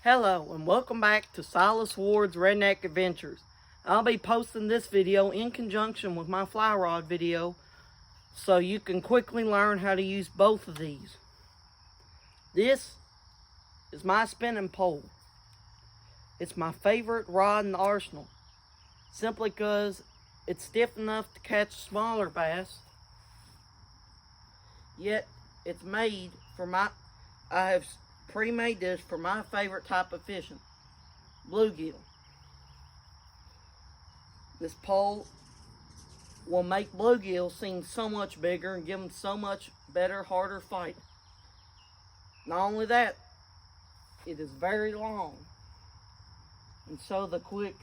Hello and welcome back to Silas Ward's Redneck Adventures. I'll be posting this video in conjunction with my fly rod video so you can quickly learn how to use both of these. This is my spinning pole. It's my favorite rod in the arsenal simply because it's stiff enough to catch smaller bass, yet it's made for I have pre-made this for my favorite type of fishing, bluegill. This pole will make bluegill seem so much bigger and give them so much better, harder fight. Not only that, it is very long, and so the quick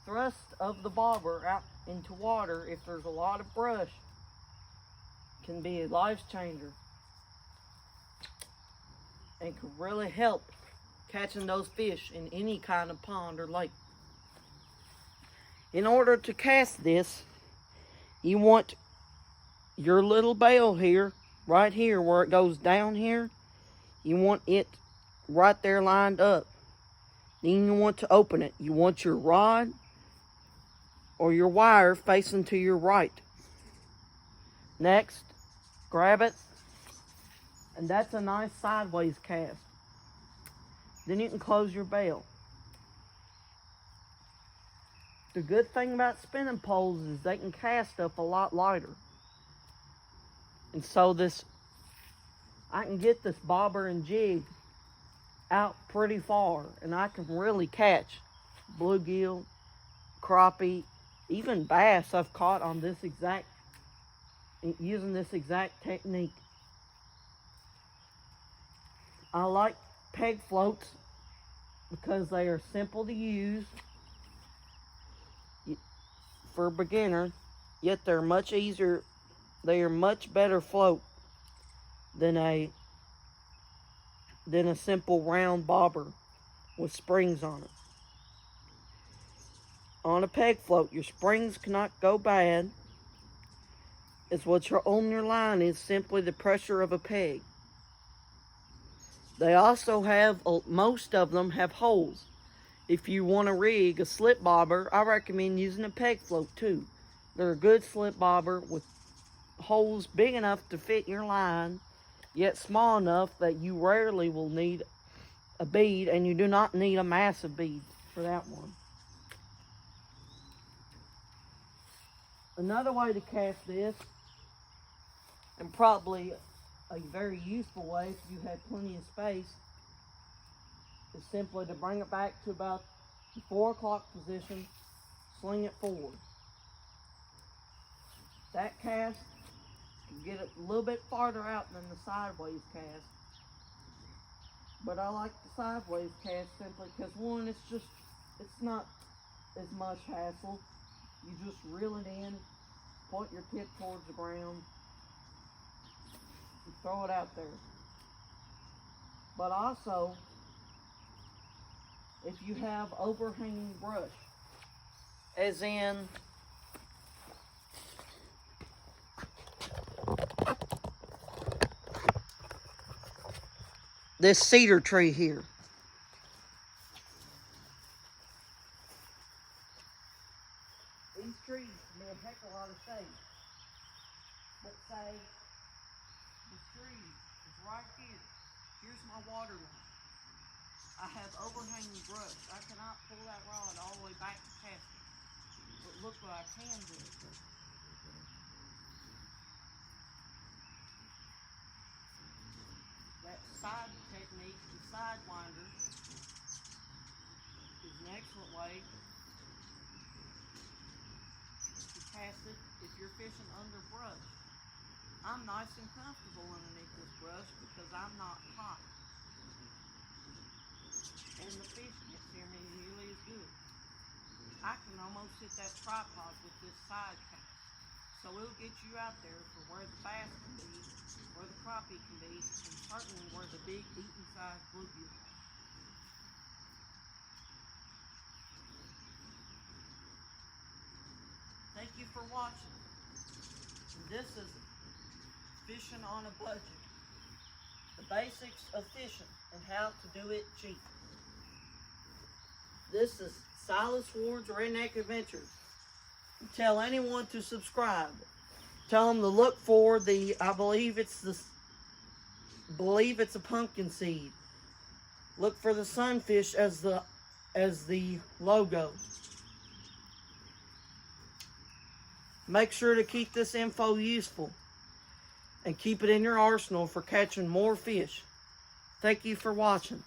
thrust of the bobber out into water, if there's a lot of brush, can be a life changer and can really help catching those fish in any kind of pond or lake. In order to cast this, you want your little bail here, right here where it goes down here, you want it right there lined up. Then you want to open it. You want your rod or your wire facing to your right. Next, grab it, and that's a nice sideways cast. Then you can close your bail. The good thing about spinning poles is they can cast stuff a lot lighter. And so I can get this bobber and jig out pretty far, and I can really catch bluegill, crappie, even bass I've caught on using this exact technique. I like peg floats because they are simple to use for a beginner, yet they're much easier. They are much better float than a simple round bobber with springs on it. On a peg float, your springs cannot go bad, as what you're on your line is simply the pressure of a peg. They also have, most of them have holes. If you want to rig a slip bobber, I recommend using a peg float too. They're a good slip bobber with holes big enough to fit your line, yet small enough that you rarely will need a bead, and you do not need a massive bead for that one. Another way to cast this, and probably a very useful way if you had plenty of space, is simply to bring it back to about the 4 o'clock position, sling it forward. That cast can get it a little bit farther out than the sideways cast, but I like the sideways cast simply because, one, it's not as much hassle. You just reel it in, point your tip towards the ground, and throw it out there. But also, if you have overhanging brush, as in this cedar tree here. These trees can be a heck of a lot of shade. But say the tree is right here. Here's my water line. I have overhanging brush. I cannot pull that rod all the way back to cast it. But look what I can do. That side technique, the sidewinder, is an excellent way to cast it if you're fishing under brush. I'm nice and comfortable underneath this brush because I'm not hot. And the fish gets near me nearly as good. I can almost hit that tripod with this side cast. So it'll get you out there for where the bass can be, where the crappie can be, and certainly where the big eating size bluegill are. Thank you for watching. And this is Fishing on a Budget. the basics of fishing and how to do it cheap. This is Silas Ward's Redneck Adventures. Tell anyone to subscribe. Tell them to look for the, I believe it's a pumpkin seed. Look for the sunfish as the logo. Make sure to keep this info useful and keep it in your arsenal for catching more fish. Thank you for watching.